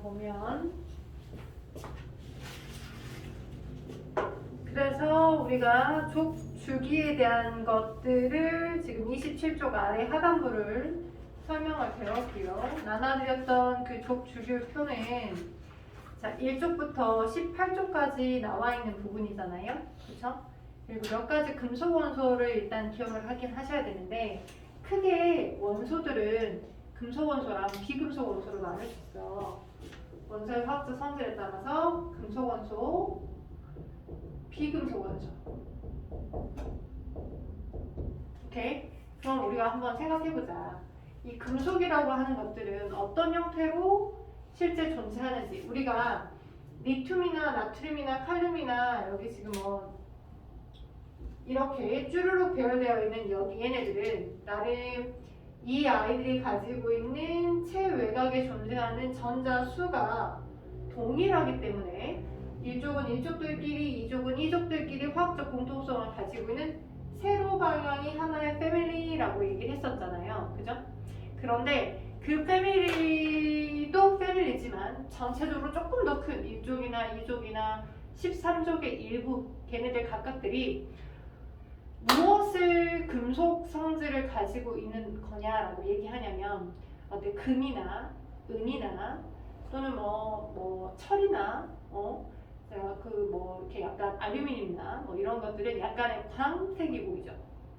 보면 그래서 우리가 주기에 대한 것들을 지금 27쪽 아래 하단부를 설명을 배웠고요. 나눠드렸던 그 족주기표는 자 1쪽부터 18쪽까지 나와 있는 부분이잖아요. 그렇죠? 그리고 몇 가지 금속 원소를 일단 기억을 하긴 하셔야 되는데 크게 원소들은 금속 원소랑 비금속 원소로 나눌 수 있어. 원소의 화학적 성질에 따라서 금속 원소, 비금속 원소. 오케이? 그럼 우리가 한번 생각해보자. 이 금속이라고 하는 것들은 어떤 형태로 실제 존재하는지. 우리가 리튬이나 나트륨이나 칼륨이나 여기 지금 뭐 이렇게 쭈루룩 배열되어 있는 여기 얘네들은 나름 이 아이들이 가지고 있는 체외곽에 존재하는 전자 수가 동일하기 때문에 이쪽은 이쪽들끼리, 이쪽은 이쪽들끼리 화학적 공통성을 가지고 있는 세로 방향이 하나의 패밀리라고 얘기를 했었잖아요. 그죠? 그런데 그 패밀리도 패밀리지만 전체적으로 조금 더 큰 이쪽이나 이쪽이나 13쪽의 일부 걔네들 각각들이 무엇을 금속 성질을 가지고 있는 거냐라고 얘기하냐면 어때 금이나 은이나 또는 뭐 철이나 그 뭐 이렇게 약간 알루미늄이나 뭐 이런 것들은 약간의 광택이 보이죠.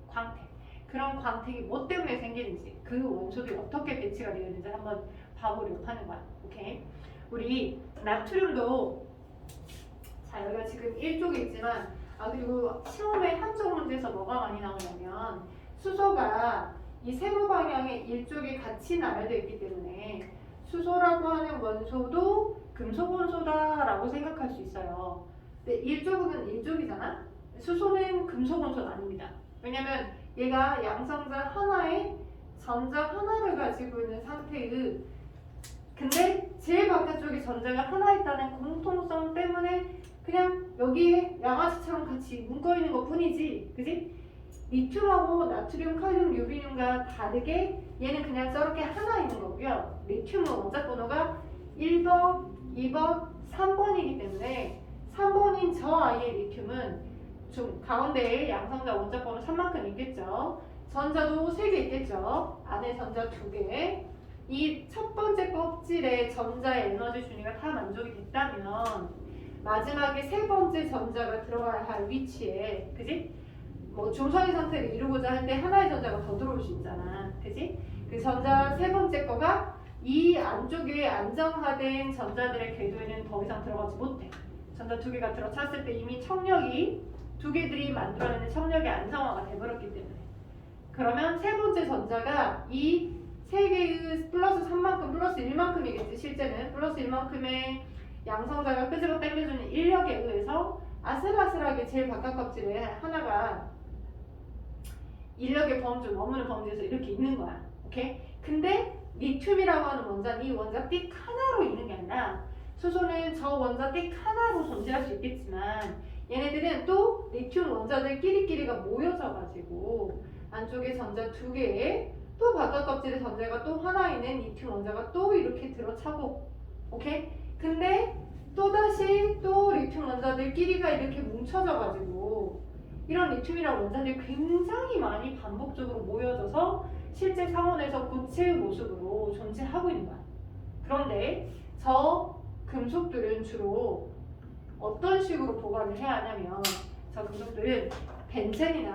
광택. 그런 광택이 뭐 때문에 생기는지 그 원소들이 어떻게 배치가 되어 있는지 한번 봐보려고 하는 거야. 오케이. 우리 나트륨도 자 여기가 지금 1쪽에 있지만 그리고 시험에 한쪽 문제에서 뭐가 많이 나오냐면 수소가 이 세로 방향의 일쪽에 같이 나열되어 있기 때문에 수소라고 하는 원소도 금속 원소다라고 생각할 수 있어요. 근데 일쪽은 일쪽이잖아. 수소는 금속 원소는 아닙니다. 왜냐면 얘가 양성자 하나에 전자 하나를 가지고 있는 상태의 근데 제일 바깥쪽에 전자가 하나 있다는 공통성 때문에 그냥 여기에 양아치처럼 같이 묶어있는 것 뿐이지. 그지? 리튬하고 나트륨, 칼륨, 유리늄과 다르게 얘는 그냥 저렇게 하나 있는 거고요. 리튬은 원자 번호가 1번, 2번, 3번이기 때문에 3번인 저 아이의 리튬은 좀 가운데에 양성자 원자 번호 3만큼 있겠죠. 전자도 3개 있겠죠. 안에 전자 2개. 이 첫 번째 껍질에 전자의 에너지 준위가 다 만족이 됐다면 마지막에 세 번째 전자가 들어가야 할 위치에, 그지? 뭐 중성의 상태를 이루고자 할 때 하나의 전자가 더 들어올 수 있잖아, 그지? 그 전자 세 번째 거가 이 안쪽에 안정화된 전자들의 궤도에는 더 이상 들어가지 못해. 전자 2개가 들어찼을 때 이미 청력이 2개들이 만들어내는 청력이 안정화가 돼버렸기 때문에. 그러면 세 번째 전자가 이 세 개의 플러스 3만큼, 플러스 1만큼이겠지, 실제는. 플러스 1만큼의 양성자가 끄집어 당겨주는 인력에 의해서 아슬아슬하게 제일 바깥 껍질에 하나가 인력의 범주, 머무는 범주에서 이렇게 있는 거야. 오케이? 근데 리튬이라고 하는 원자는 이 원자 띡 하나로 있는 게 아니라 수소는 저 원자 띡 하나로 존재할 수 있겠지만 얘네들은 또 리튬 원자들끼리가 모여져 가지고 안쪽에 전자 2개에 또 바깥 껍질에 전자가 또 하나 있는 리튬 원자가 또 이렇게 들어차고 오케이? 근데 또다시 또 리튬 원자들끼리가 이렇게 뭉쳐져 가지고 이런 리튬이라는 원자들이 굉장히 많이 반복적으로 모여져서 실제 상온에서 고체의 모습으로 존재하고 있는 거야. 그런데 저 금속들은 주로 어떤 식으로 보관을 해야 하냐면 저 금속들은 벤젠인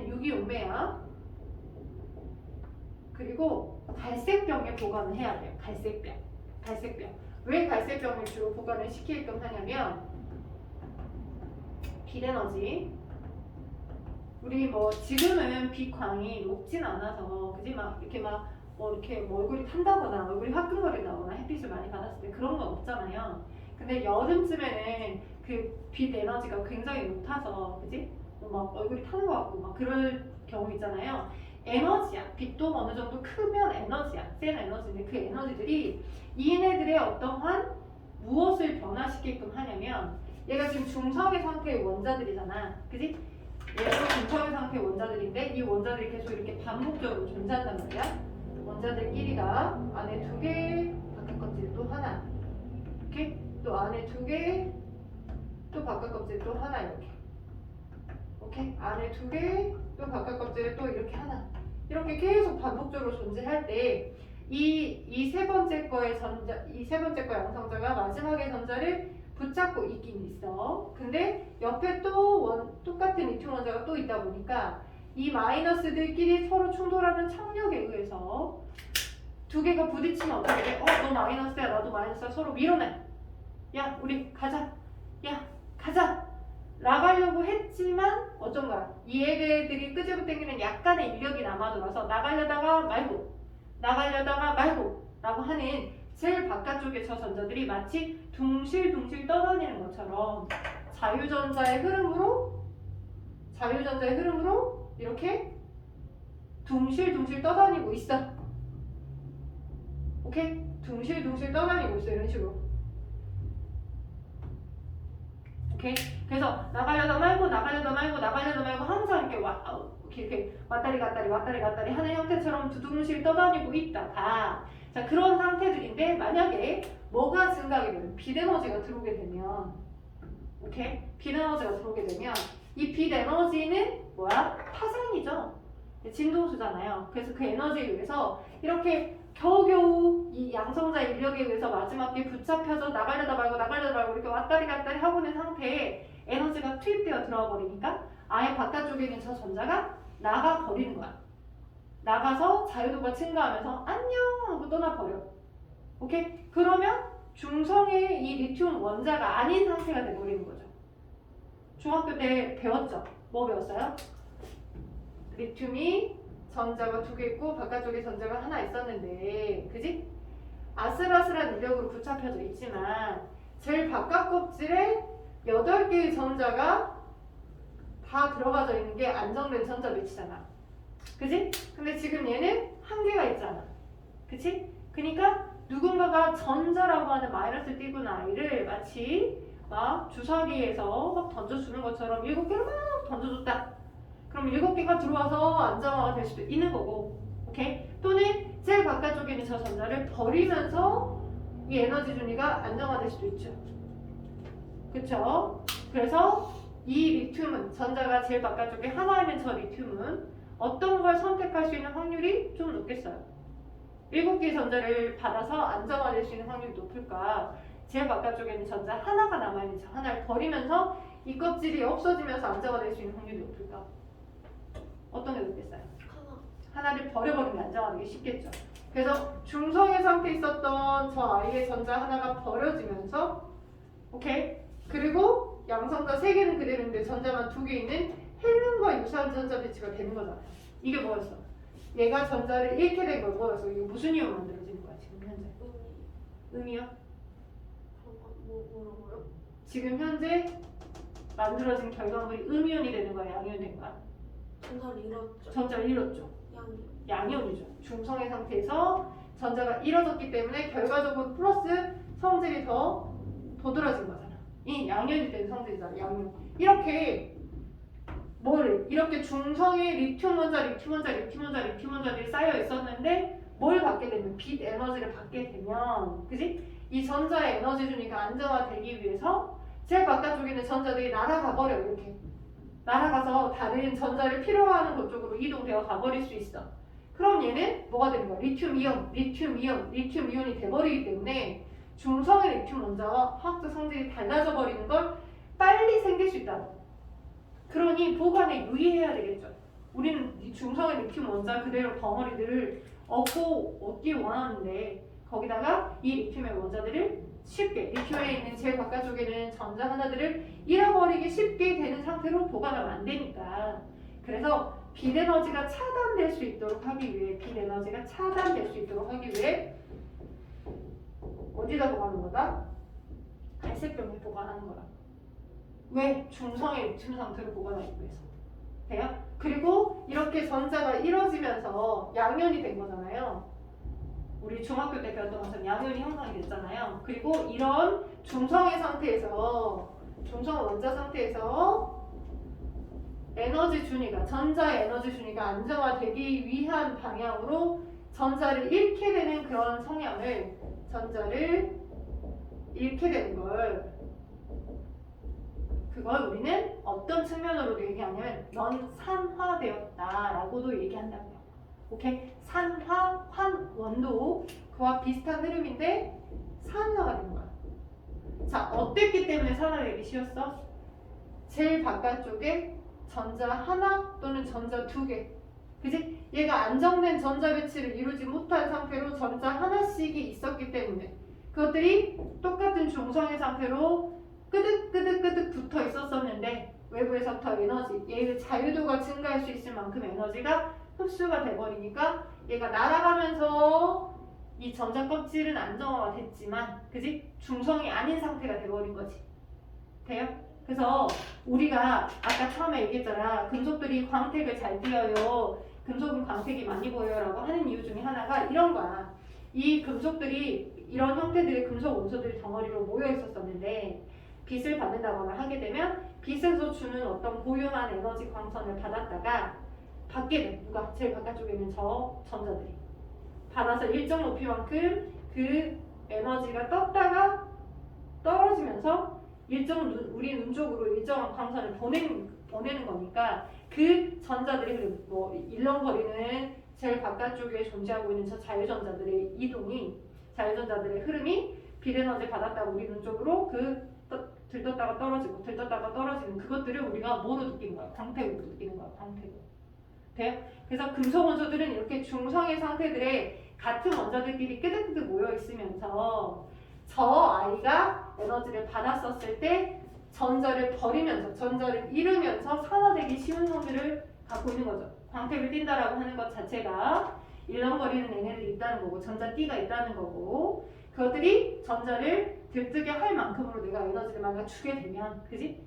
유기용매야 그리고 갈색병에 보관을 해야 돼요. 갈색병. 왜 갈색병을 주로 보관을 시키게끔 하냐면 빛에너지 우리 뭐 지금은 빛광이 녹진 않아서 그지 막 이렇게 이렇게 얼굴이 탄다거나 얼굴이 화끈거린다거나 햇빛을 많이 받았을 때 그런 건 없잖아요. 근데 여름쯤에는 그 빛 에너지가 굉장히 높아서 그지 막 얼굴이 타는 것 같고 막 그럴 경우 있잖아요. 에너지야. 빛도 어느 정도 크면 에너지야. 센 에너지인데 그 에너지들이 얘네들의 어떠한 무엇을 변화시키게끔 하냐면 얘가 지금 중성의 상태의 원자들이잖아. 그지? 얘도 중성의 상태의 원자들인데 이 원자들이 계속 이렇게 반복적으로 존재한단 말이야. 원자들끼리가 안에 2개, 껍질 또 하나. 이렇게 또 안에 2개, 또 바깥 껍질 또 하나 이렇게. 오케이? 안에 2개, 또 바깥 껍질에 또 이렇게 하나. 이렇게 계속 반복적으로 존재할 때 이 세 번째 거의 양성자가 마지막에 전자를 붙잡고 있긴 있어. 근데 옆에 또 똑같은 리튬 원자가 또 있다 보니까 이 마이너스들끼리 서로 충돌하는 착력에 의해서 2개가 부딪히면 어떻게 돼? 너 마이너스야, 나도 마이너스야. 서로 밀어내. 야, 우리 가자. 야, 가자. 나가려고 했지만 어쩐가 이 애들이 끄집어 당기는 약간의 인력이 남아돌아서 나가려다가 말고 라고 하는 제일 바깥쪽의 저 전자들이 마치 둥실둥실 떠다니는 것처럼 자유전자의 흐름으로 이렇게 둥실둥실 떠다니고 있어. 오케이? 둥실둥실 떠다니고 있어. 이런 식으로. 오케이? 그래서 나가려다 말고 항상 이렇게 왔다리 갔다리 하는 형태처럼 두둥실 떠다니고 있다가 자 그런 상태들인데 만약에 뭐가 증가하게 되면 빛에너지가 들어오게 되면 오케이? 빛에너지가 들어오게 되면 이 빛에너지는 뭐야? 파장이죠. 진동수잖아요. 그래서 그 에너지에 의해서 이렇게 겨우겨우 이 양성자 인력에 의해서 마지막에 붙잡혀서 나가려다 말고 이렇게 왔다리 갔다리 하고 있는 상태에 에너지가 투입되어 들어와 버리니까 아예 바깥쪽에 있는 저 전자가 나가 버리는 거야. 나가서 자유도가 증가하면서 안녕 하고 떠나버려. 오케이? 그러면 중성의 이 리튬 원자가 아닌 상태가 돼버리는 거죠. 중학교 때 배웠죠? 뭐 배웠어요? 리튬이 전자가 2개 있고 바깥쪽에 전자가 하나 있었는데 그지? 아슬아슬한 인력으로 붙잡혀져 있지만 제일 바깥 껍질에 8개의 전자가 다 들어가져 있는 게 안정된 전자 배치잖아. 그지? 근데 지금 얘는 1개가 있잖아. 그치? 그러니까 누군가가 전자라고 하는 마이너스 띄분 아이를 마치 막 주사기에서 막 던져주는 것처럼 7개를 막 던져줬다. 그럼 7개가 들어와서 안정화가 될 수도 있는 거고. 오케이? 또는 제일 바깥쪽에 있는 저 전자를 버리면서 이 에너지 준위가 안정화될 수도 있죠. 그쵸? 그래서 이 리튬은 전자가 제일 바깥쪽에 하나 있는 저 리튬은 어떤 걸 선택할 수 있는 확률이 좀 높겠어요? 7개의 전자를 받아서 안정화될 수 있는 확률이 높을까? 제일 바깥쪽에 있는 전자 하나가 남아있는 저 하나를 버리면서 이 껍질이 없어지면서 안정화될 수 있는 확률이 높을까? 어떤 게 높겠어요? 하나를 버려버리면 안정화되기 쉽겠죠. 그래서 중성의 상태에 있었던 저 아이의 전자 하나가 버려지면서 오케이? 그리고 양성자 3개는 그대로인데 전자만 2개 있는 헬륨과 유사한 전자 배치가 되는 거잖아요. 이게 뭐였어? 얘가 전자를 잃게 된 걸 뭐였어? 이게 무슨 이유로 만들어지는 거야 지금 현재? 음이요? 뭐라고요? 지금 현재 만들어진 결과물이 음이온이 되는 거야, 양이온이 되는 거야? 전자를 잃었죠. 전자를 잃었죠. 양이온이죠. 중성의 상태에서 전자가 잃어졌기 때문에 결과적으로 플러스 성질이 더 도드라진 거잖아. 이 양이온이 된 성질이잖아. 양이온. 이렇게 중성의 리튬 원자들이 쌓여 있었는데 뭘 받게 되면 빛 에너지를 받게 되면 그지? 이 전자의 에너지 준위가 안정화되기 위해서 제일 바깥쪽에 있는 전자들이 날아가 버려. 이렇게 날아가서 다른 전자를 필요하는 것 쪽으로 이동되어 가버릴 수 있어. 그럼 얘는 뭐가 되는 거야? 리튬이온이 돼버리기 때문에 중성의 리튬 원자와 화학적 성질이 달라져 버리는 걸 빨리 생길 수 있다. 그러니 보관에 유의해야 되겠죠. 우리는 이 중성의 리튬 원자 그대로 덩어리들을 얻기 원하는데 거기다가 이 리튬의 원자들을 쉽게 리튬에 있는 제일 바깥쪽에는 전자 하나들을 잃어버리기 쉽게 되는 상태로 보관하면 안 되니까. 그래서 빛 에너지가 차단될 수 있도록 하기 위해 어디다 보관하는 거다? 갈색병에 보관하는 거다. 왜? 중성의 리튬 상태로 보관하기 위해서. 돼요? 그리고 이렇게 전자가 잃어지면서 양이온이 된 거잖아요. 우리 중학교 때 배웠던 것처럼 양이온이 형성이 됐잖아요. 그리고 이런 중성의 상태에서 중성 원자 상태에서 에너지 준위가 전자의 에너지 준위가 안정화되기 위한 방향으로 전자를 잃게 되는 그런 성향을 전자를 잃게 되는 걸 그걸 우리는 어떤 측면으로도 얘기하냐면 연산화되었다라고도 얘기한다고요. 오케이? 산화, 환원도 그와 비슷한 흐름인데 산화가 된 거야. 자, 어땠기 때문에 산화되기 쉬웠어? 제일 바깥쪽에 전자 하나 또는 전자 두 개. 그지? 얘가 안정된 전자 배치를 이루지 못한 상태로 전자 하나씩이 있었기 때문에 그것들이 똑같은 중성의 상태로 끄득끄득끄득 붙어 있었었는데 외부에서부터 에너지, 얘의 자유도가 증가할 수 있을 만큼 에너지가 흡수가 돼버리니까 얘가 날아가면서 이 전자 껍질은 안정화가 됐지만 그지? 중성이 아닌 상태가 돼버린 거지. 돼요? 그래서 우리가 아까 처음에 얘기했잖아. 금속들이 광택을 잘 띄어요. 금속은 광택이 많이 보여요 라고 하는 이유 중에 하나가 이런 거야. 이 금속들이 이런 형태들의 금속 원소들이 덩어리로 모여 있었었는데 빛을 받는다거나 하게 되면 빛에서 주는 어떤 고유한 에너지 광선을 받았다가 받게 돼. 누가? 제일 바깥쪽에 있는 저 전자들이 받아서 일정 높이만큼 그 에너지가 떴다가 떨어지면서 우리 눈 쪽으로 일정한 광선을 보내는 거니까 그 전자들이 뭐 일렁거리는 제일 바깥쪽에 존재하고 있는 저 자유전자들의 이동이 자유전자들의 흐름이 빛 에너지 받았다고 우리 눈 쪽으로 들떴다가 떨어지고 들떴다가 떨어지는 그것들을 우리가 뭐로 느끼는 거야? 광택으로 느끼는 거야. 광택으로. 돼요? 그래서 금속 원소들은 이렇게 중성의 상태들에 같은 원자들끼리 끄득끄득 모여 있으면서 저 아이가 에너지를 받았었을 때 전자를 버리면서 전자를 잃으면서 산화되기 쉬운 성질을 갖고 있는 거죠. 광택을 띈다라고 하는 것 자체가 일렁거리는 에너지가 있다는 거고 전자띠가 있다는 거고 그것들이 전자를 들뜨게 할 만큼으로 내가 에너지를 만약 주게 되면 그지?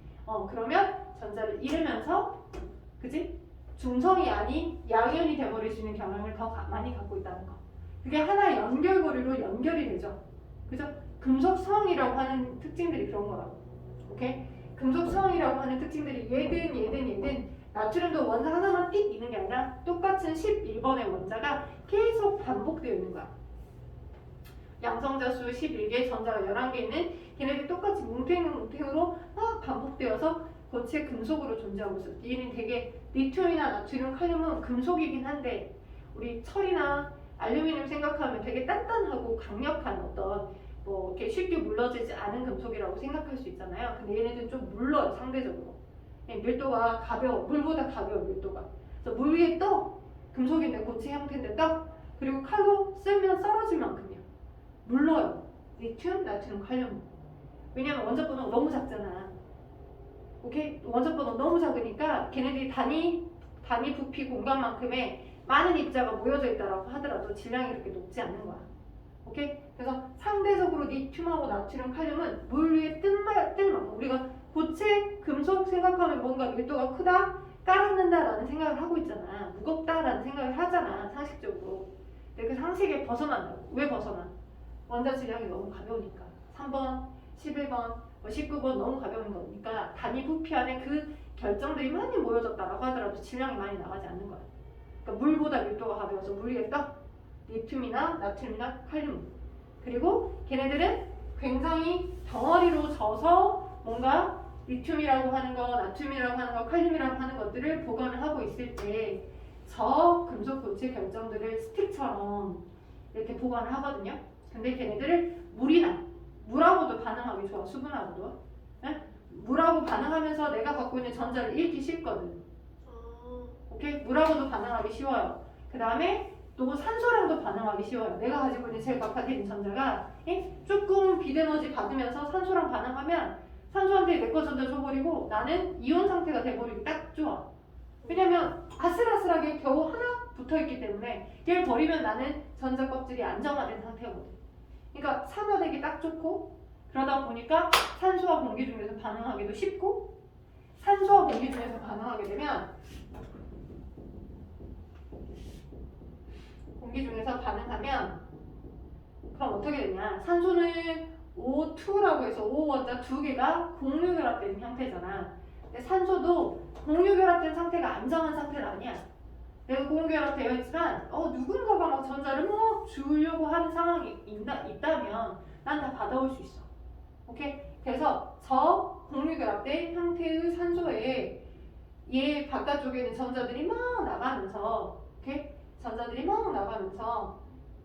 그러면 전자를 잃으면서 그지? 중성이 아닌 양이온이 돼버릴 수 있는 경향을 더 많이 갖고 있다는 거. 그게 하나의 연결고리로 연결이 되죠. 그죠? 금속성이라고 하는 특징들이 그런 거라고. 오케이? 금속성이라고 하는 특징들이 얘든 나트륨도 원자 하나만 띡 있는 게 아니라 똑같은 11번의 원자가 계속 반복되어 있는 거야. 양성자 수 11개, 전자가 11개 있는 걔네들이 똑같이 뭉탱으로 막 반복되어서 고체 금속으로 존재하고 있어. 얘는 되게 리튬이나 나트륨, 칼륨은 금속이긴 한데 우리 철이나 알루미늄 생각하면 되게 단단하고 강력한 어떤 뭐 이렇게 쉽게 물러지지 않은 금속이라고 생각할 수 있잖아요. 근데 얘네들은 좀 물러요, 상대적으로. 밀도가 가벼워, 물보다 가벼워, 밀도가. 그래서 물 위에 떠, 금속인데 고체 형태인데 떠, 그리고 칼로 쓸면 썰어질 만큼이야. 물러요. 리튬, 나트륨, 칼륨. 왜냐면 원자번호가 너무 작잖아. 오케이? 원자번호가 너무 작으니까 걔네들이 단위 부피 공간만큼의 많은 입자가 모여져 있다라고 하더라도 질량이 그렇게 높지 않는 거야. 오케이? 그래서 상대적으로 리튬하고 나트륨, 칼륨은 물 위에 뜰만 우리가 고체, 금속 생각하면 뭔가 밀도가 크다, 깔아놓는다라는 생각을 하고 있잖아. 무겁다라는 생각을 하잖아, 상식적으로. 근데 그 상식에 벗어난다고. 왜 벗어나? 원자 질량이 너무 가벼우니까. 3번, 11번, 19번 너무 가벼운 거니까 단위 부피 안에 그 결정들이 많이 모여졌다라고 하더라도 질량이 많이 나가지 않는 거야. 그러니까 물보다 밀도가 가벼워서 물 위에 떠. 리튬이나 나트륨이나 칼륨. 그리고 걔네들은 굉장히 덩어리로 져서 뭔가 리튬이라고 하는 거, 나트륨이라고 하는 거, 칼륨이라고 하는 것들을 보관을 하고 있을 때 저 금속 고체 결정들을 스틱처럼 이렇게 보관을 하거든요. 근데 걔네들을 물하고도 반응하기 좋아. 수분하고도. 네? 물하고 반응하면서 내가 갖고 있는 전자를 잃기 쉽거든. 오케이? 물하고도 반응하기 쉬워요. 그 다음에 또 산소랑도 반응하기 쉬워요. 내가 가지고 있는 제일 바깥에 있는 전자가 조금 빛 에너지 받으면서 산소랑 반응하면 산소한테 내 거 전자 줘버리고 나는 이온 상태가 돼버리기 딱 좋아. 왜냐면 아슬아슬하게 겨우 하나 붙어있기 때문에 얘를 버리면 나는 전자 껍질이 안정화된 상태거든. 그러니까 산화되기 딱 좋고 그러다 보니까 산소와 공기 중에서 반응하기도 쉽고 산소와 공기 중에서 반응하게 되면 공기 중에서 반응하면 그럼 어떻게 되냐? 산소는 O2라고 해서 O 원자 두 개가 공유결합된 형태잖아. 근데 산소도 공유결합된 상태가 안정한 상태는 아니야. 내가 고온결합 되어 있지만 누군가가 막 전자를 막 주려고 하는 상황이 있다면 난 다 받아올 수 있어. 오케이? 그래서 저 공유결합된 형태의 산소에 얘 바깥쪽에 있는 전자들이 막 나가면서 오케이? 전자들이 막 나가면서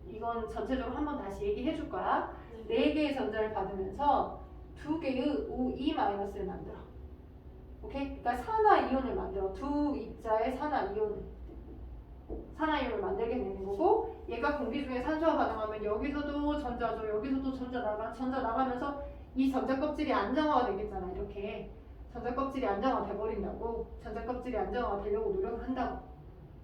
이건 전체적으로 한번 다시 얘기해 줄 거야. 네. 4개의 전자를 받으면서 2개의 O2-를 만들어. 오케이? 그러니까 산화이온을 만들어. 두 입자의 산화이온을 만들게 되는 거고, 얘가 공기 중에 산소와 반응하면 여기서도 전자죠. 여기서도 전자 나가면서 이 전자 껍질이 안정화가 되겠잖아. 이렇게 전자 껍질이 안정화 돼버린다고. 전자 껍질이 안정화 되려고 노력을 한다고.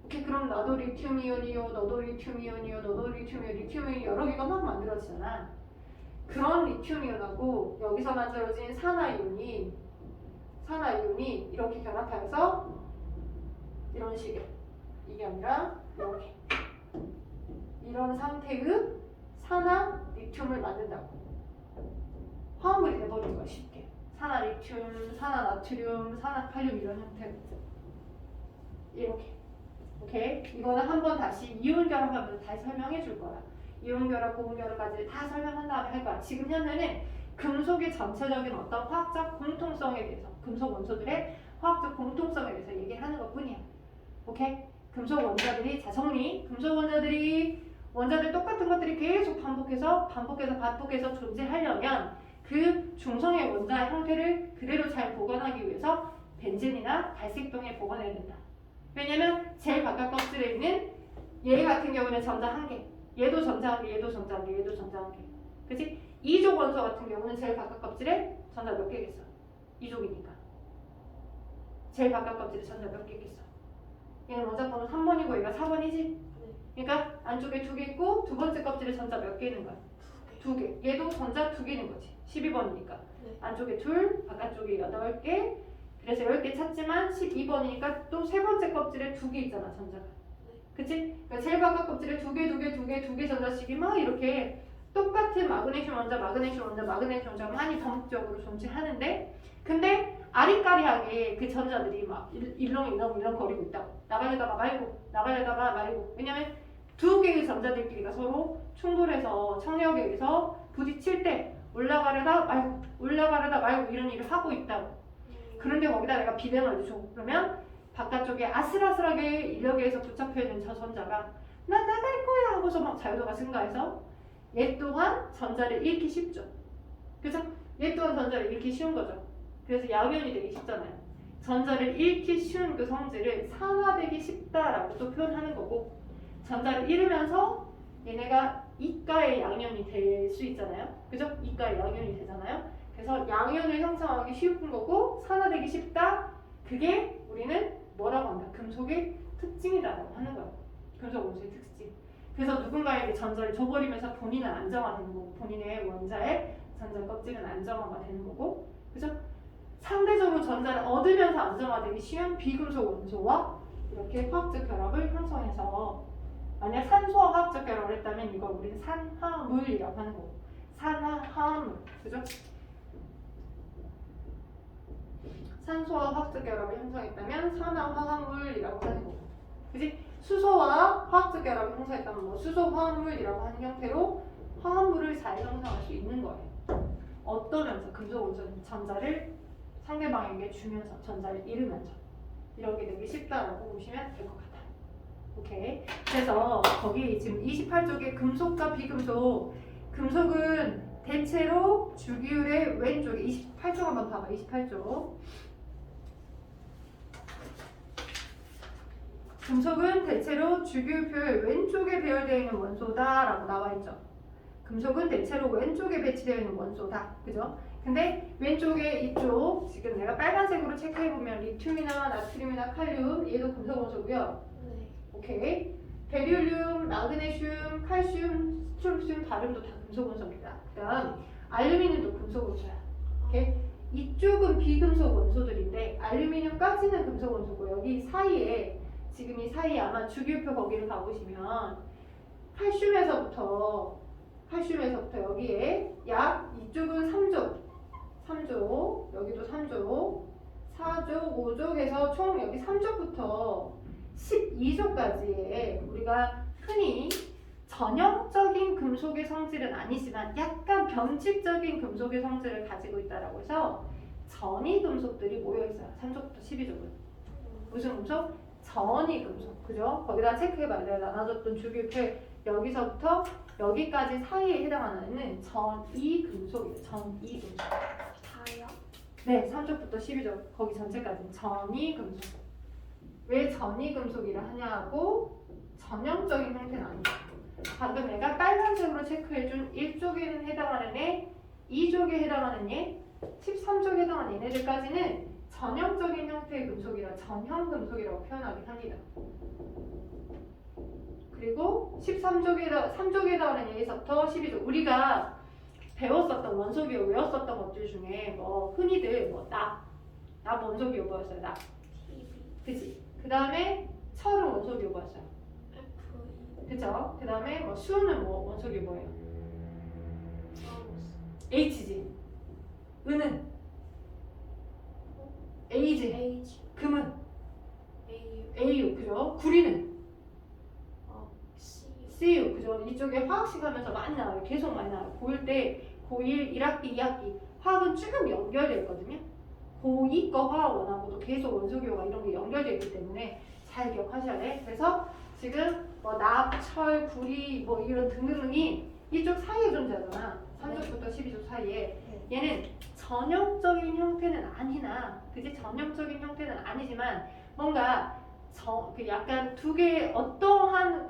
오케이, 그럼 나도 리튬이온이요, 너도 리튬이온이요, 너도 리튬이온이 여러 개가 막 만들어지잖아. 그런 리튬이온하고 여기서 만들어진 산화이온이 이렇게 결합하여서 이런 식의, 이게 아니라 이렇게 이런 상태의 산화 리튬을 만든다고. 화합물이 돼버린 거야, 쉽게. 산화 리튬, 산화 나트륨, 산화 칼륨 이런 형태로 이렇게. 오케이? 이거는 한번 다시 이온 결합하면서 다시 설명해 줄 거야. 이온 결합, 고온 결합까지 다 설명한 다음에 할 거야. 지금 현재는 금속의 전체적인 어떤 화학적 공통성에 대해서, 금속 원소들의 화학적 공통성에 대해서 얘기를 하는 것 뿐이야. 오케이? 금속 원자들이, 자 정리. 금속 원자들 똑같은 것들이 계속 반복해서 존재하려면 그 중성의 원자의 형태를 그대로 잘 보관하기 위해서 벤젠이나 갈색동에 보관해야 된다. 왜냐면 제일 바깥 껍질에 있는 얘 같은 경우는 전자 1개, 얘도 전자 1개, 얘도 전자 1개, 얘도 전자 1개. 그치? 이족 원소 같은 경우는 제일 바깥 껍질에 전자 몇 개겠어? 이족이니까. 제일 바깥 껍질에 전자 몇 개겠어? 얘는 원자번호 3번이고 얘가 4번이지? 그러니까 안쪽에 2개 있고 두 번째 껍질에 전자 몇 개 있는 거야? 2개. 얘도 전자 2개 있는 거지. 12번이니까. 네. 안쪽에 2, 바깥쪽에 8개. 그래서 10개 찾지만 12번이니까 또 세 번째 껍질에 2개 있잖아, 전자가. 그치? 그러니까 제일 바깥 껍질에 2개 전자씩이 막 이렇게 똑같은 마그네슘 원자가 많이 반복적으로 존재하는데, 근데 아리까리하게 그 전자들이 막 일렁일렁 거리고 있다고. 나가려다가 말고. 왜냐면 2개의 전자들끼리가 서로 충돌해서 청력에 의해서 부딪힐 때 올라가려다 말고 이런 일을 하고 있다고. 그런데 거기다 내가 비대응을 줘. 그러면 바깥쪽에 아슬아슬하게 인력에 의해서 붙잡혀 있는 저 전자가 나 나갈 거야 하고서 막 자유도가 증가해서 얘 또한 전자를 잃기 쉽죠. 그래서 얘 또한 전자를 잃기 쉬운 거죠. 그래서 양면이 되기 쉽잖아요. 전자를 잃기 쉬운 그 성질을 산화되기 쉽다라고 또 표현하는 거고, 전자를 잃으면서 얘네가 이가의 양면이 될 수 있잖아요. 그죠? 이가의 양면이 되잖아요. 그래서 양면을 형성하기 쉬운 거고 산화되기 쉽다. 그게 우리는 뭐라고 한다? 금속의 특징이다라고 하는 거예요. 금속 원소의 특징. 그래서 누군가에게 전자를 줘버리면서 본인은 안정화되는 거고, 본인의 원자의 전자 껍질은 안정화가 되는 거고, 그죠? 상대적으로 전자를 얻으면서 안정화되기 쉬운 비금속 원소와 이렇게 화학적 결합을 형성해서, 만약 산소와 화학적 결합을 했다면 이걸 우리는 산화물이라고 하는 거고, 산화화합물, 그죠? 산소와 화학적 결합을 형성했다면 산화화합물이라고 하는 거고, 그지? 수소와 화학적 결합을 형성했다면 뭐 수소화합물이라고 하는 형태로 화합물을 잘 형성할 수 있는 거예요. 어떠면서 금속 원소는 전자를 상대방에게 주면서 전자를 잃으면서 이렇게 되기 쉽다라고 보시면 될 것 같아요. 오케이. 그래서 거기 지금 28쪽에 금속과 비금속, 금속은 대체로 주기율의 왼쪽에 28쪽 한번 봐봐. 28쪽. 금속은 대체로 주기율표의 왼쪽에 배열되어 있는 원소다라고 나와 있죠. 금속은 대체로 왼쪽에 배치되어 있는 원소다. 그죠? 근데 왼쪽에 이쪽 지금 내가 빨간색으로 체크해보면 리튬이나 나트륨이나 칼륨, 얘도 금속 원소고요. 네. 오케이. 베릴륨, 마그네슘, 칼슘, 스트론튬, 바륨도 다 금속 원소입니다. 그다음 알루미늄도 금속 원소야. 오케이. 이쪽은 비금속 원소들인데 알루미늄까지는 금속 원소고, 여기 사이에 지금 이 사이에 아마 주기율표 거기를 가보시면 칼슘에서부터 여기에 약 이쪽은 3조, 여기도 3조, 4조, 5조에서 총 여기 3조부터 12조까지의 우리가 흔히 전형적인 금속의 성질은 아니지만 약간 변칙적인 금속의 성질을 가지고 있다라고 해서 전이 금속들이 모여 있어요. 3조부터 12조는 무슨 금속? 전이 금속. 그죠? 거기다 체크해봐야 돼요. 나눠줬던 주기표 여기서부터 여기까지 사이에 해당하는 전이 금속이에요. 전이 금속. 다요? 네, 3조부터 12조 거기 전체까지 전이 금속. 왜 전이 금속이라 하냐고 전형적인 형태는 아니다. 방금 내가 빨간색으로 체크해준 1쪽에는 해당하는 애, 2쪽에 해당하는 얘, 13쪽에 해당하는 얘네들까지는 전형적인 형태의 금속이라 전형 금속이라고 표현하긴 합니다. 그리고 3쪽에 해당하는 얘에서부터 12쪽 우리가 배웠었던 원소기호 외웠었던 것들 중에 뭐 흔히들 뭐 납 원소기호 뭐였어요? 납. TV. 그치? 그 다음에 철은 원소기호 뭐였어요? FE. 그쵸? 그 다음에 뭐 수는 뭐 원소기호 뭐예요? H지. 은은 A지. H. 금은 AU. AU. 그죠? 구리는 CU. CU. 그죠? 이쪽에 화학식 하면서 많이 나와요. 계속 많이 나와요. 고1 때 고1 1학기 2학기 화학은 쭉 연결되어 있거든요. 고2 거 화학원하고도 계속 원소기호가 이런 게 연결되어 있기 때문에 잘 기억하셔야 돼. 그래서 지금 뭐 납, 철, 구리 뭐 이런 등등등이 이쪽 사이에 존재하잖아. 3조부터 12조 사이에. 얘는 전형적인 형태는 아니나, 그지? 전형적인 형태는 아니지만 뭔가 그 약간 두 개의 어떠한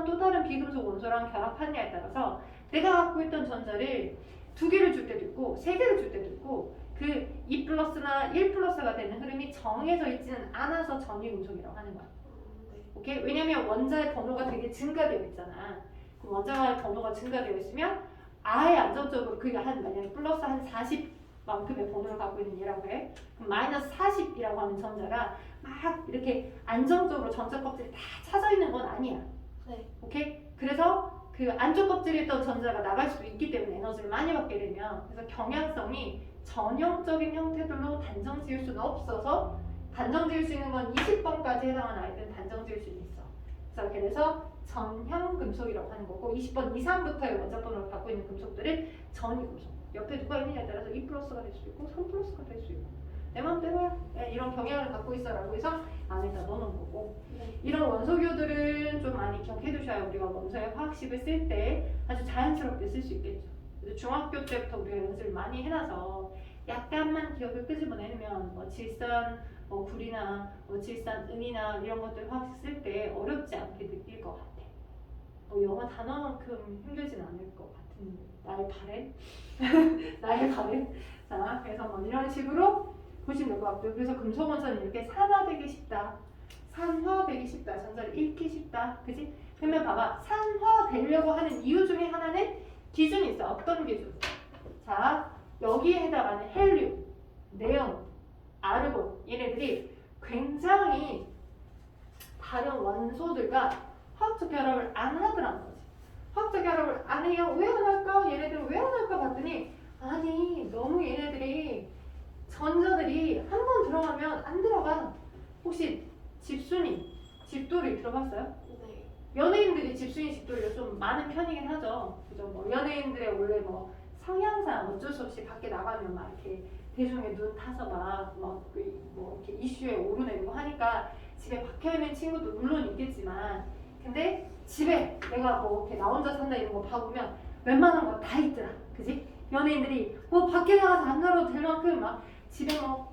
또 다른 비금속 원소랑 결합하느냐에 따라서 내가 갖고 있던 전자를 2개를 줄 때도 있고 3개를 줄 때도 있고 그 2 플러스나 1 플러스가 되는 흐름이 정해져 있지는 않아서 전위금속이라고 하는 거야. 네. 오케이? 왜냐면 원자의 번호가 되게 증가되어 있잖아. 그 원자의 번호가 증가되어 있으면 아예 안정적으로 그게 만약에 플러스 한 40만큼의 번호를 갖고 있는 얘라고 해. 그럼 마이너스 40이라고 하는 전자가 막 이렇게 안정적으로 전자 껍질이 다 차져 있는 건 아니야. 네. 오케이? 그래서 그 안쪽 껍질에 있던 전자가 나갈 수도 있기 때문에 에너지를 많이 받게 되면 그래서 경향성이 전형적인 형태들로 단정 지을 수는 없어서 단정 지을 수 있는 건 20번까지 해당하는 아이들은 단정 지을 수는 있어. 그래서 전형 금속이라고 하는 거고 20번 이상부터의 원자 번호를 갖고 있는 금속들은 전이 금속. 옆에 누가 있느냐에 따라서 2 플러스가 될 수도 있고 3 플러스가 될 수 있고 내 마음대로야. 이런 경향을 갖고 있어라고 해서 안에다 넣어놓은 거고 네. 이런 원소기호들은 좀 많이 기억해 두셔야 우리가 원소의 화학식을 쓸 때 아주 자연스럽게 쓸 수 있겠죠. 그래서 중학교 때부터 우리가 연습을 많이 해놔서 약간만 기억을 끄집어내면 뭐 질산, 뭐 구리나 뭐 질산, 은이나 이런 것들 화학식 쓸 때 어렵지 않게 느낄 것 같아. 영어 단어만큼 힘들진 않을 것 같은 나의 바램? 나의 바램? 자, 그래서 뭐 이런 식으로 보시면 될 것 같고요. 그래서 금속 원소는 이렇게 산화되기 쉽다. 산화되기 쉽다. 전자를 잃기 쉽다. 그지? 그러면 봐봐. 산화되려고 하는 이유 중에 하나는 기준이 있어. 어떤 기준? 자, 여기에 해당하는 헬륨, 네온, 아르곤 얘네들이 굉장히 다른 원소들과 화학적 결합을 안 하더라는 거지. 화학적 결합을 안 해요. 왜 안 할까? 얘네들은 왜 안 할까 봤더니 아니 너무 얘네들이 전자들이 한 번 들어가면 안 들어가. 혹시 집순이, 집돌이 들어봤어요? 네. 연예인들이 집순이, 집돌이가 좀 많은 편이긴 하죠. 그죠? 뭐 연예인들의 원래 뭐 성향상 어쩔 수 없이 밖에 나가면 막 이렇게 대중의 눈 타서 뭐 이렇게 이슈에 오르내리고 하니까 집에 박혀 있는 친구도 물론 있겠지만, 근데 집에 내가 뭐 이렇게 나 혼자 산다 이런 거 봐보면 웬만한 거 다 있더라. 그지? 연예인들이 뭐 밖에 나가서 안 나가도 될 만큼 막 집에 뭐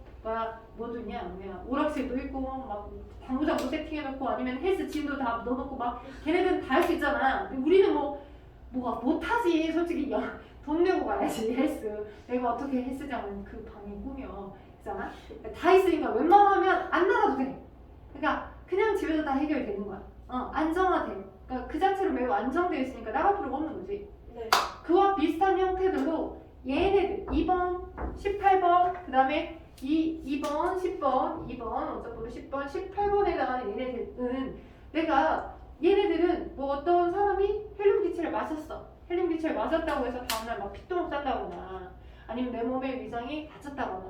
두냐, 오락실도 있고 막 당구장도 세팅해놓고 아니면 헬스짐도 다 넣어놓고 막 걔네들은 다 할 수 있잖아. 근데 우리는 뭐가 못하지. 솔직히 돈 내고 가야지 헬스. 내가 어떻게 헬스장은 그 방에 꾸며 있잖아. 다 있으니까 웬만하면 안 나가도 돼. 그러니까 그냥 집에서 다 해결이 되는 거야. 안정화돼. 그러니까 그 자체로 매우 안정되어 있으니까 나갈 필요가 없는 거지. 네. 그와 비슷한 형태들로 얘네들 2번, 18번, 그 다음에 2번, 10번, 2번, 원자번호 10번, 18번에 해당하는 얘네들은 얘네들은 뭐 어떤 사람이 헬륨 기체를 마셨어. 헬륨 기체를 마셨다고 해서 다음날 막 피똥을 싼다거나 아니면 내 몸의 위장이 다쳤다거나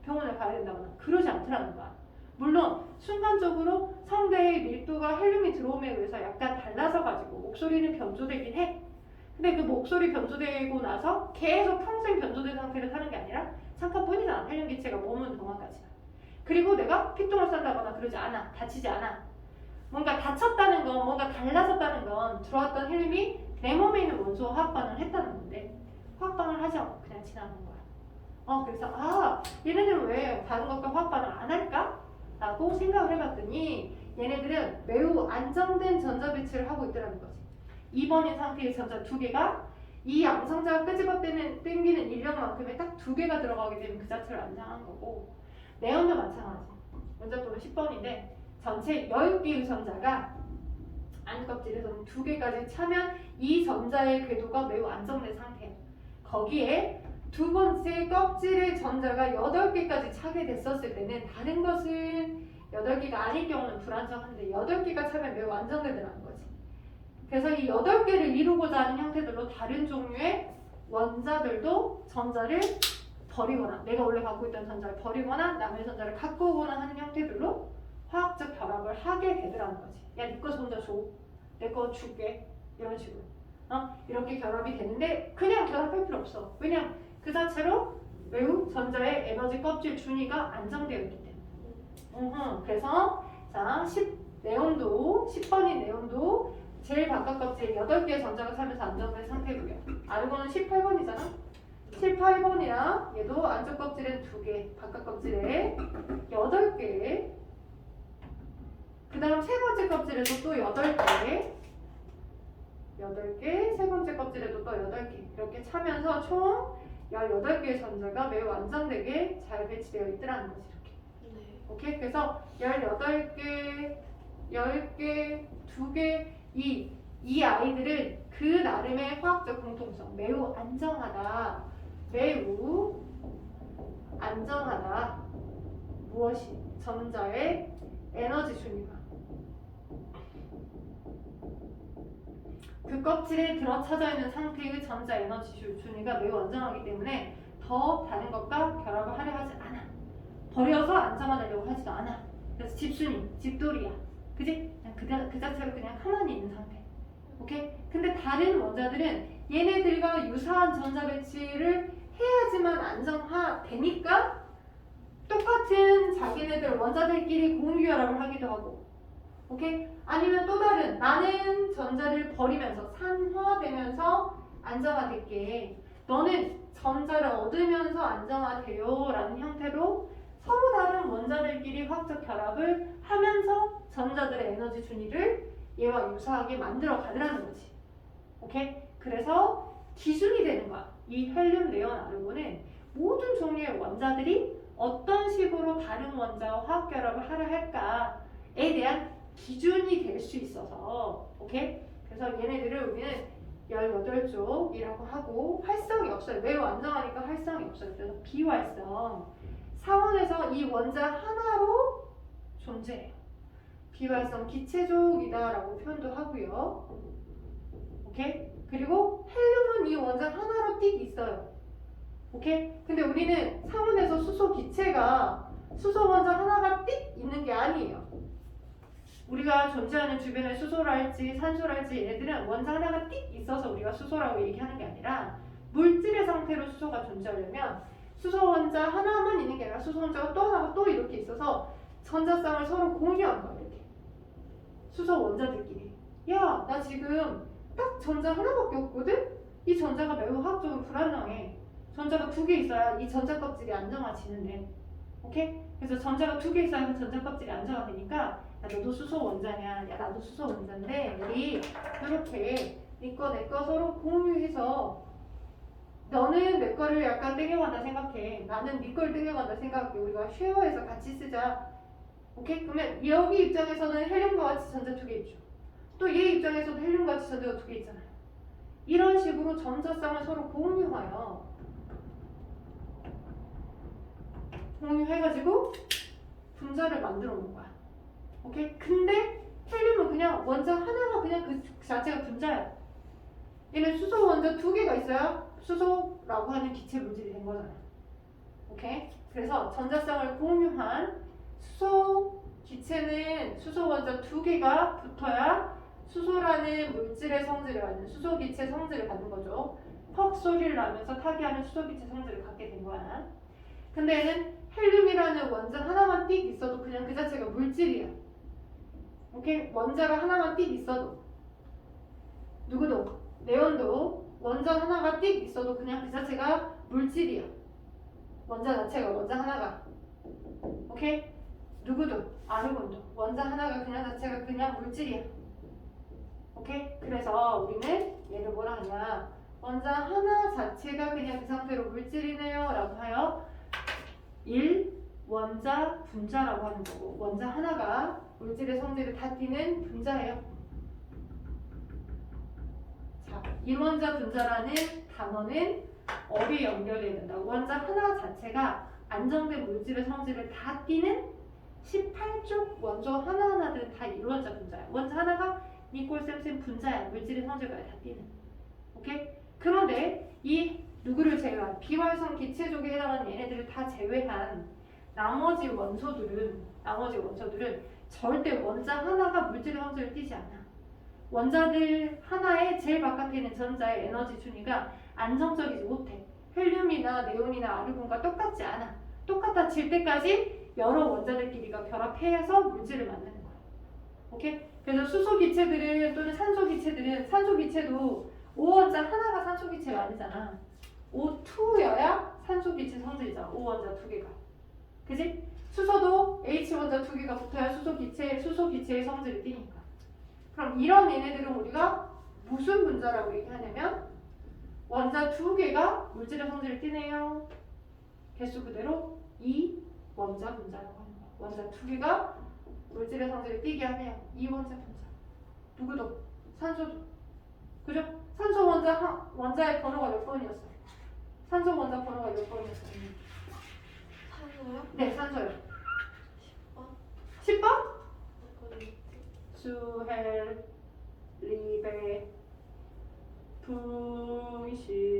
병원에 가야 된다거나 그러지 않더라는 거야. 물론 순간적으로 성대의 밀도가 헬륨이 들어옴에 의해서 약간 달라서 가지고 목소리는 변조되긴 해. 근데 그 목소리 변조되고 나서 계속 평생 변조된 상태를 사는 게 아니라 잠깐뿐이잖아. 헬륨 기체가 머무는 동안까지는. 그리고 내가 피똥을 싼다거나 그러지 않아. 다치지 않아. 뭔가 다쳤다는 건, 뭔가 달라졌다는 건 들어왔던 헬륨이 내 몸에 있는 원소와 화학 반응을 했다는 건데 화학 반응을 하지 않고 그냥 지나가는 거야. 그래서 얘네들은 왜 다른 것과 화학 반응을 안 할까? 라고 생각을 해봤더니 얘네들은 매우 안정된 전자 배치를 하고 있더라는 거지. 2번인 상태의 전자 두 개가 이 양성자가 끄집어 당기는 인력만큼의 딱 두 개가 들어가게 되면 그 자체를 안정한 거고, 네온도 마찬가지. 원자번호 10번인데 전체 10개의 전자가 안껍질에서는 두 개까지 차면 이 전자의 궤도가 매우 안정된 상태예요. 거기에 두 번째 껍질의 전자가 8개까지 차게 됐었을 때는 다른 것은 8개가 아닐 경우는 불안정한데 8개가 차면 매우 안정되더라는 거지. 그래서 이 8개를 이루고자 하는 형태들로 다른 종류의 원자들도 전자를 버리거나 내가 원래 갖고 있던 전자를 버리거나 남의 전자를 갖고 오거나 하는 형태들로 화학적 결합을 하게 되더라는 거지. 야, 네 거 혼자 줘. 내 거 줄게. 이런 식으로. 이렇게 결합이 되는데 그냥 결합할 필요 없어. 왜냐면 그 자체로 매우 전자의 에너지 껍질 준위가 안정되어 있기 때문에. 그래서 자, 10번인 네온도 제일 바깥 껍질에 8개의 전자가 차면서 안정된 상태고요. 아르곤은 18번이잖아. 18번이랑 얘도 안쪽 껍질엔 2개, 바깥 껍질에 8개. 그 다음 세 번째 껍질에도 또 8개, 8개, 세 번째 껍질에도 또 8개. 이렇게 차면서 총 18개의 전자가 매우 안정되게 잘 배치되어 있더라는 거지. 이렇게. 네. 오케이? 그래서 18개, 10개, 2개, 이 아이들은 그 나름의 화학적 공통성, 매우 안정하다. 매우 안정하다. 무엇이? 전자의 에너지 준위가. 그 껍질에 들어차져 있는 상태의 전자 에너지 준위가 매우 안정하기 때문에 더 다른 것과 결합을 하려 하지 않아. 버려서 안정화되려고 하지도 않아. 그래서 집순위, 집돌이야. 그지? 그냥 그 자체로 그냥 가만히 있는 상태. 오케이? 근데 다른 원자들은 얘네들과 유사한 전자 배치를 해야지만 안정화되니까 똑같은 자기네들 원자들끼리 공유 결합을 하기도 하고, 오케이? 아니면 또 다른 많은 전자를 버리면서 산화되면서 안정화될게. 너는 전자를 얻으면서 안정화돼요 라는 형태로 서로 다른 원자들끼리 화학적 결합을 하면서 전자들의 에너지 준위를 얘와 유사하게 만들어 가더라는 거지. 오케이? 그래서 기준이 되는 거야. 이 헬륨, 네온, 아르곤은 모든 종류의 원자들이 어떤 식으로 다른 원자와 화학 결합을 하려 할까에 대한 기준이 될 수 있어서, 오케이? 그래서 얘네들을 우리는 18쪽이라고 하고 활성이 없어요. 매우 안정하니까 활성이 없어요. 그래서 비활성. 사원에서 이 원자 하나로 존재해요. 비활성 기체족이다라고 표현도 하고요. 오케이? 그리고 헬륨은 이 원자 하나로 띡 있어요. 오케이? 근데 우리는 상온에서 수소 기체가 수소 원자 하나가 띡 있는 게 아니에요. 우리가 존재하는 주변에 수소랄지 산소랄지 얘네들은 원자 하나가 띡 있어서 우리가 수소라고 얘기하는 게 아니라 물질의 상태로 수소가 존재하려면 수소 원자 하나만 있는 게 아니라 수소 원자가 또 하나가 또 이렇게 있어서 전자쌍을 서로 공유한 거야. 이렇게 수소 원자들끼리. 야, 나 지금 딱 전자 하나밖에 없거든? 이 전자가 매우 화학적으로 불안정해. 전자가 2개 있어야 이 전자 껍질이 안정화지는데. 오케이? 그래서 전자가 2개 있어야 전자 껍질이 안정화되니까 야, 너도 수소 원자냐? 야, 나도 수소 원자인데 우리 이렇게 네 거 내 거 서로 공유해서 너는 내 거를 약간 땡겨간다 생각해. 나는 네 걸 땡겨간다 생각해. 우리가 쉐어해서 같이 쓰자. 오케이? 그러면 여기 입장에서는 헬륨과 같이 전자 2개 있죠. 또 얘 입장에서도 헬륨과 같이 전자가 2개 있잖아요. 이런 식으로 전자쌍을 서로 공유하여 공유해가지고 분자를 만들어 놓은 거야. 오케이? 근데 헬륨은 그냥 원자 하나가 그냥 그 자체가 분자야. 얘는 수소 원자 2개가 있어야 수소라고 하는 기체 물질이 된 거잖아. 오케이? 그래서 전자쌍을 공유한 수소 기체는 수소 원자 2개가 붙어야 수소라는 물질의 성질을 갖는 수소 기체 성질을 갖는 거죠. 퍽 소리를 나면서 타기하는 수소 기체 성질을 갖게 된 거야. 근데 얘는 헬륨이라는 원자 하나만 띡 있어도 그냥 그 자체가 물질이야. 오케이? 원자가 하나만 띡 있어도 누구도 네온도 원자 하나가 띡 있어도 그냥 그 자체가 물질이야. 원자 자체가 원자 하나가. 오케이? 누구도 아르곤도 원자 하나가 그냥 자체가 그냥 물질이야. 오케이? 그래서 우리는 얘를 뭐라 하냐? 원자 하나 자체가 그냥 그 상태로 물질이네요 라고 하여 1원자 분자라고 하는 거고, 원자 하나가 물질의 성질을 다 띠는 분자예요. 자, 1원자 분자라는 단어는 어디에 연결해야 된다? 원자 하나 자체가 안정된 물질의 성질을 다 띠는 18쪽 원소 하나하나들은 다 1원자 분자야. 원자 하나가 니콜 셈셈 분자야. 물질의 성질까지 다 띠는. 오케이? 그런데 이 누구를 제외한 비활성 기체족에 해당하는 얘네들을 다 제외한 나머지 원소들은 절대 원자 하나가 물질의 성질을 띠지 않아. 원자들 하나의 제일 바깥에 있는 전자의 에너지 순위가 안정적이지 못해. 헬륨이나 네온이나 아르곤과 똑같지 않아. 똑같아질 때까지 여러 원자들끼리가 결합해서 물질을 만드는 거야. 오케이? 그래서 수소 기체들은 또는 산소 기체들은 산소 기체도 O 원자 하나가 산소 기체가 아니잖아. O2여야 산소 기체 성질이잖아. O 원자 2개가. 그지? 수소도 H 원자 2개가 붙어야 수소 기체의 성질을 띠니까. 그럼 이런 얘네들은 우리가 무슨 분자라고 얘기하냐면 원자 2개가 물질의 성질을 띠네요. 개수 그대로 2원자 분자라고 하는 거야. 원자 2개가 물질의 성질을 띠게 하네요. 2원자 분자. 누구도? 산소도. 그죠? 산소 원자의 번호가 몇 번이었어? 산소 원자 번호가 몇 번이었어? 산소요? 네, 산소요. 10번? 10번? 이거는 수헬, 리베,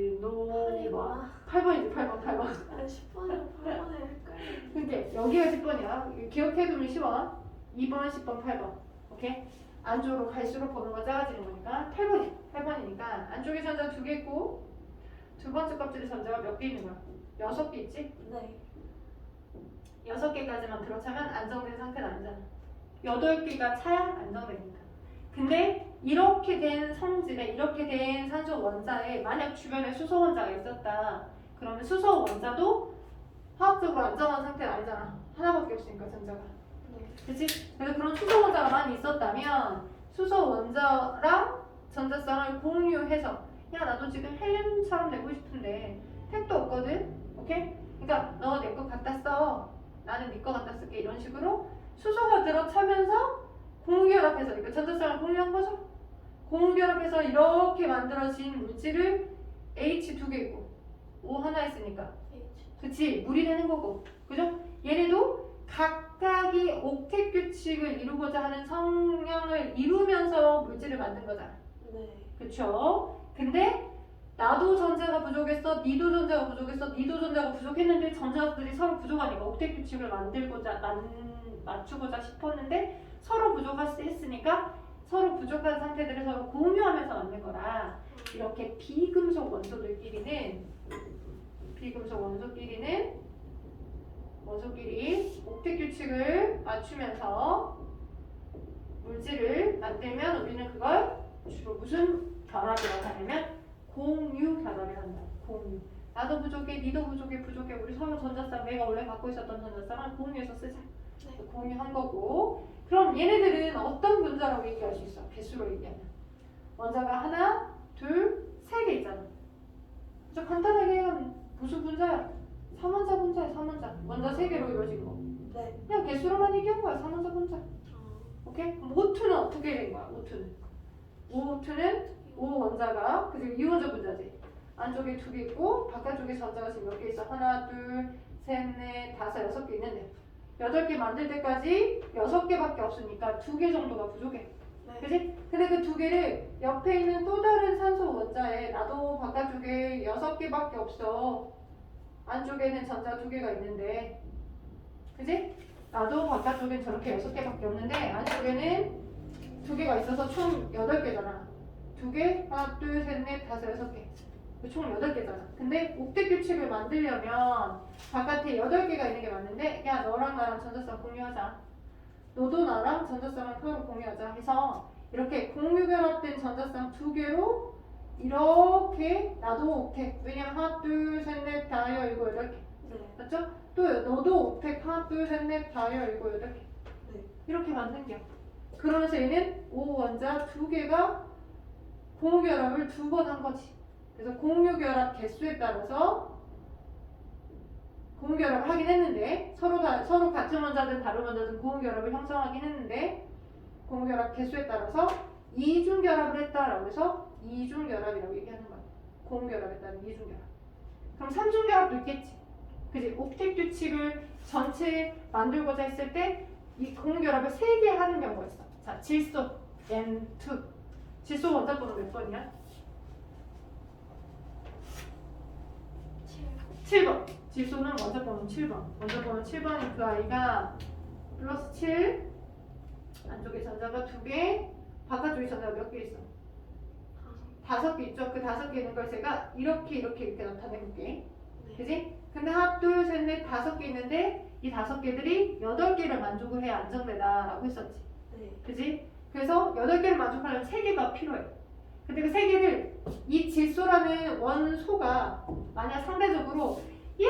분신노마. 8번이지, 8번. 10번이랑 8번을 헷갈리는데. 근데 여기가 10번이야. 기억해두면 쉬워. 2번, 10번, 8번. 오케이? 안쪽으로 갈수록 번호가 작아지는 거니까 8번이야. 8번이니까 안쪽에 전자 2개 있고 두 번째 껍질에 전자가 몇 개 있는 거야? 6개 있지? 네. 6개까지만 들어차면 안정된 상태는 아니잖아. 8개가 차야 안정되니까. 근데 이렇게 된 성질에 이렇게 된 산소 원자에 만약 주변에 수소 원자가 있었다. 그러면 수소 원자도 화학적으로 안정한 상태는 아니잖아. 하나밖에 없으니까 전자가. 네. 그치? 그래서 그런 수소 원자가 많이 있었다면 수소 원자랑 전자쌍을 공유해서 야 나도 지금 헬륨처럼 내고 싶은데 택도 없거든? 오케이? 그러니까 너 내 거 갖다 써. 나는 네 거 갖다 쓸게. 이런 식으로 수소가 들어차면서 공유결합해서 그러니까 전자쌍을 공유한 거죠? 공유결합해서 이렇게 만들어진 물질을 H 2개 있고 O 하나 있으니까 그치? 물이 되는 거고 그죠? 얘네도 각각이 옥텟 규칙을 이루고자 하는 성향을 이루면서 물질을 만든 거잖아. 네. 그쵸? 근데 나도 전자가 부족했어, 니도 전자가 부족했어, 니도 전자가 부족했는데 전자들이 서로 부족하니까 옥텟 규칙을 맞추고자 싶었는데 서로 부족했으니까 서로 부족한 상태들을 서로 공유하면서 만든 거라 이렇게 비금속 원소끼리 옥텟 규칙을 맞추면서 물질을 만들면 우리는 그걸 주로 무슨 결합이라고 하냐면 공유 결합을 한다. 공유. 나도 부족해, 니도 부족해. 우리 서로 전자쌍 내가 원래 갖고 있었던 전자쌍을 공유해서 쓰자. 네. 공유한 거고. 그럼 얘네들은 어떤 분자라고 얘기할 수 있어? 개수로 얘기하면 원자가 하나, 둘, 세 개 있잖아. 그래서 간단하게 얘기하면 무슨 분자야? 3원자 분자야. 3원자. 원자 3개로 이루어진 거. 네. 그냥 개수로만 얘기한 거야. 3원자 분자. 오케이? 그럼 O2는 어떻게 된 거야? O2는 O 원자가 그리고 2원자 분자지. 안쪽에 2개 있고 바깥쪽에 전자가 지금 몇 개 있어? 하나, 둘, 셋, 넷, 다섯, 6개 있는데 8개 만들 때까지 6개밖에 없으니까 2개 정도가 부족해. 네. 그지? 근데 그 2개를 옆에 있는 또 다른 산소 원자에 나도 바깥쪽에 6개밖에 없어. 안쪽에는 전자 2개가 있는데 그지? 나도 바깥쪽엔 저렇게 6개밖에 없는데 안쪽에는 2개가 있어서 총 8개잖아. 2개, 하나, 둘, 셋, 넷, 다섯, 6개. 총 8개잖아. 근데 옥텟 규칙을 만들려면 바깥에 8개가 있는 게 맞는데 야 너랑 나랑 전자쌍 공유하자. 너도 나랑 전자쌍을 서로 공유하자 해서 이렇게 공유 결합된 전자쌍 2개로 이렇게 나도 옥텟. 왜냐면 하나, 둘, 셋, 넷, 다, 여, 일곱, 8개. 네. 맞죠? 또 너도 옥텟 하나, 둘, 셋, 넷, 다, 여, 일곱, 8개. 네. 이렇게 만든 게. 그러면서 얘는 5원자 2개가 공유 결합을 2번 한 거지. 그래서 공유 결합 개수에 따라서 공유 결합을 하긴 했는데 서로 같은 원자든 다른 원자든 공유 결합을 형성하긴 했는데 공유 결합 개수에 따라서 이중 결합을 했다라고 해서 이중 결합이라고 얘기하는 거야. 공유 결합에 따른 이중 결합. 그럼 삼중 결합도 있겠지. 그지? 옥텟 규칙을 전체 만들고자 했을 때 이 공유 결합을 3개 하는 경우가 있어. 자, 질소 N2. 질소 원자번호 몇 번이야? 7번. 질소는 원자번호 7번. 원자번호 7번인 그 아이가 플러스 7. 안쪽에 전자가 2개. 바깥쪽에 전자가 몇 개 있어? 5개 있죠? 그 5개 있는 걸 제가 이렇게 나타내볼게. 네. 그지? 근데 하나, 둘, 셋, 넷, 5개 있는데 이 5개들이 8개를 만족을 해야 안정되다라고 했었지. 네. 그지? 그래서 8개를 만족하려면 3개가 필요해. 근데 그 3개를 이 질소라는 원소가 만약 상대적으로 야!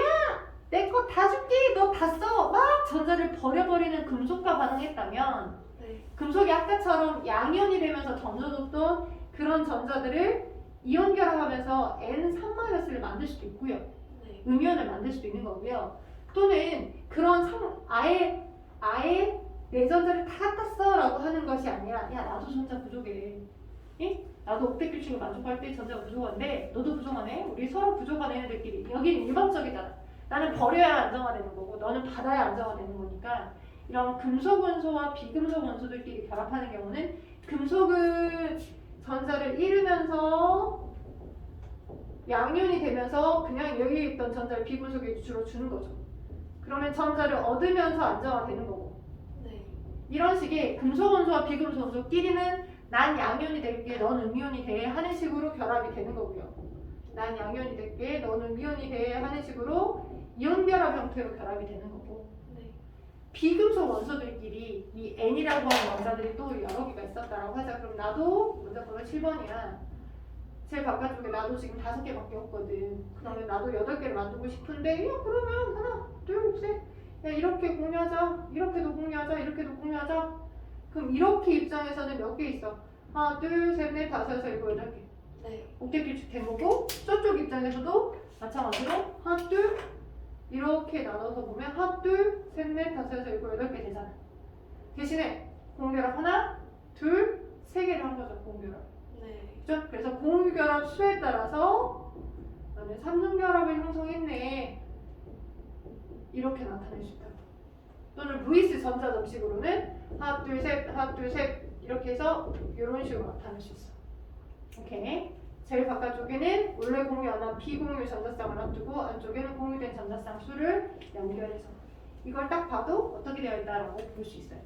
내 거 다 줄게! 너 다 써! 막 전자를 버려버리는 금속과 반응했다면 네. 금속이 아까처럼 양이온이 되면서 던져줬던 그런 전자들을 이온 결합하면서 N3-를 만들 수도 있고요. 네. 음이온을 만들 수도 있는 거고요. 또는 그런 아예 내 전자를 다 갖다 써라고 하는 것이 아니라 야 나도 전자 부족해. 예? 나도 옥텟 규칙을 만족할 때 전자가 부족한데 너도 부족하네? 우리 서로 부족한 애들끼리. 여기는 일방적이잖아. 나는 버려야 안정화되는 거고 너는 받아야 안정화되는 거니까 이런 금속 원소와 비금속 원소들끼리 결합하는 경우는 금속은 전자를 잃으면서 양이온이 되면서 그냥 여기 있던 전자를 비금속에 주로 주는 거죠. 그러면 전자를 얻으면서 안정화되는 거고. 네. 이런 식의 금속 원소와 비금속 원소끼리는 난 양이온이 될게, 넌 음이온이 돼 하는 식으로 결합이 되는 거고요. 난 양이온이 될게, 넌 음이온이 돼 하는 식으로 이온 결합 형태로 결합이 되는 거고. 네. 비금속 원소들끼리 이 N이라고 하는 원자들이 또 여러 개가 있었다라고 하자. 그럼 나도 원자 번호 7번이야. 제일 바깥쪽에 나도 지금 5개밖에 없거든. 그러면 나도 8개를 만들고 싶은데 야 그러면 하나, 둘, 셋. 야 이렇게 공유하자. 이렇게도 공유하자. 이렇게도 공유하자. 그럼 이렇게 입장에서는 몇 개 있어? 하나, 둘, 셋, 넷, 다섯, 여섯, 일곱, 8개. 네. 옥텟 규칙 된 거고 저쪽 입장에서도 마찬가지로 하나, 둘 이렇게 나눠서 보면 하나, 둘, 셋, 넷, 다섯, 여섯, 일곱, 8개 되잖아. 대신에 공유결합 하나, 둘, 3개를 한 거죠. 공유결합. 네. 그죠? 그래서 공유결합 수에 따라서 나는 삼중결합을 형성했네. 이렇게 나타낼 수 있다. 또는 루이스 전자점식으로는 하나, 둘, 셋, 하나, 둘, 셋 이렇게 해서 이런 식으로 나타낼 수 있어. 오케이. 제일 바깥쪽에는 원래 공유하나 비공유 전자쌍을 놔두고 안쪽에는 공유된 전자쌍 수를 연결해서 이걸 딱 봐도 어떻게 되어 있다라고 볼 수 있어요.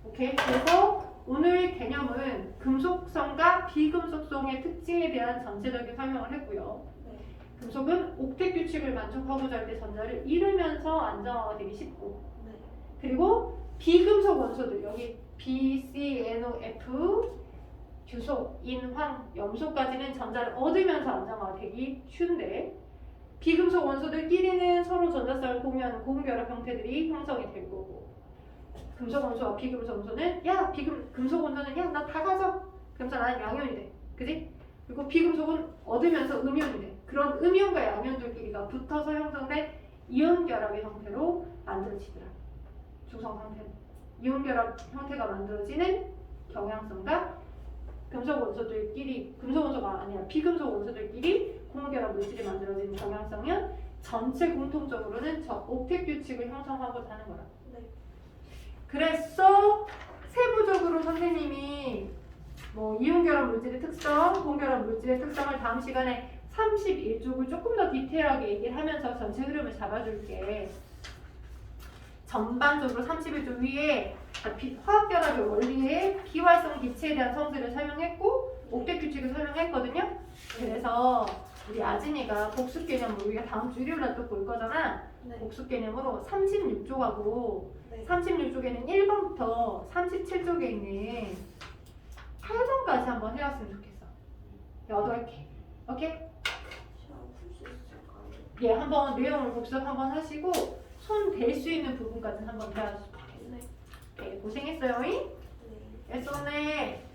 오케이. 그래서 오늘 개념은 금속성과 비금속성의 특징에 대한 전체적인 설명을 했고요. 네. 금속은 옥텟 규칙을 만족하고자 할 때 전자를 잃으면서 안정화가 되기 쉽고, 네. 그리고 비금속 원소들 여기 BCNOF 규소, 인, 황, 염소까지는 전자를 얻으면서 안정화가 되기 쉬운데 비금속 원소들끼리는 서로 전자쌍을 공유하는 고분결합 형태들이 형성이 될 거고, 금속 원소와 비금속 원소는 야 금속 원소는 야 나 다 가져. 그러면서 나는 양이온이 돼. 그지? 그리고 비금속은 얻으면서 음이온이 돼. 그런 음이온과 양이온들끼리가 붙어서 형성된 이온 결합의 형태로 만들어지더라. 중성 상태는 이온 결합 형태가 만들어지는 경향성과 금속 원소들끼리, 금속 원소가 아니라 비금속 원소들끼리 공유결합 물질이 만들어지는 경향성은 전체 공통적으로는 저 옥텟 규칙을 형성하고자 하는 거라. 네. 그래서 세부적으로 선생님이 뭐 이온결합 물질의 특성, 공결합 물질의 특성을 다음 시간에 31쪽을 조금 더 디테일하게 얘기를 하면서 전체 흐름을 잡아줄게. 전반적으로 31조 위에 화학결합의 원리에 비활성 기체에 대한 성질을 설명했고 옥텟 규칙을 설명했거든요. 그래서 우리 아진이가 복수 개념으로 우리가 다음 주 일요일날 또 볼 거잖아. 네. 복수 개념으로 36조하고 네. 36쪽에는 1번부터 37쪽에 있는 8번까지 한번 해왔으면 좋겠어. 8개. 오케이? 시험 풀수 있을까요? 예, 한번 내용을 복습 한번 하시고 손 댈 수 있는 부분까지 한번 배워주시면 좋겠어요. 네. 네, 고생했어요. 네. 애써네.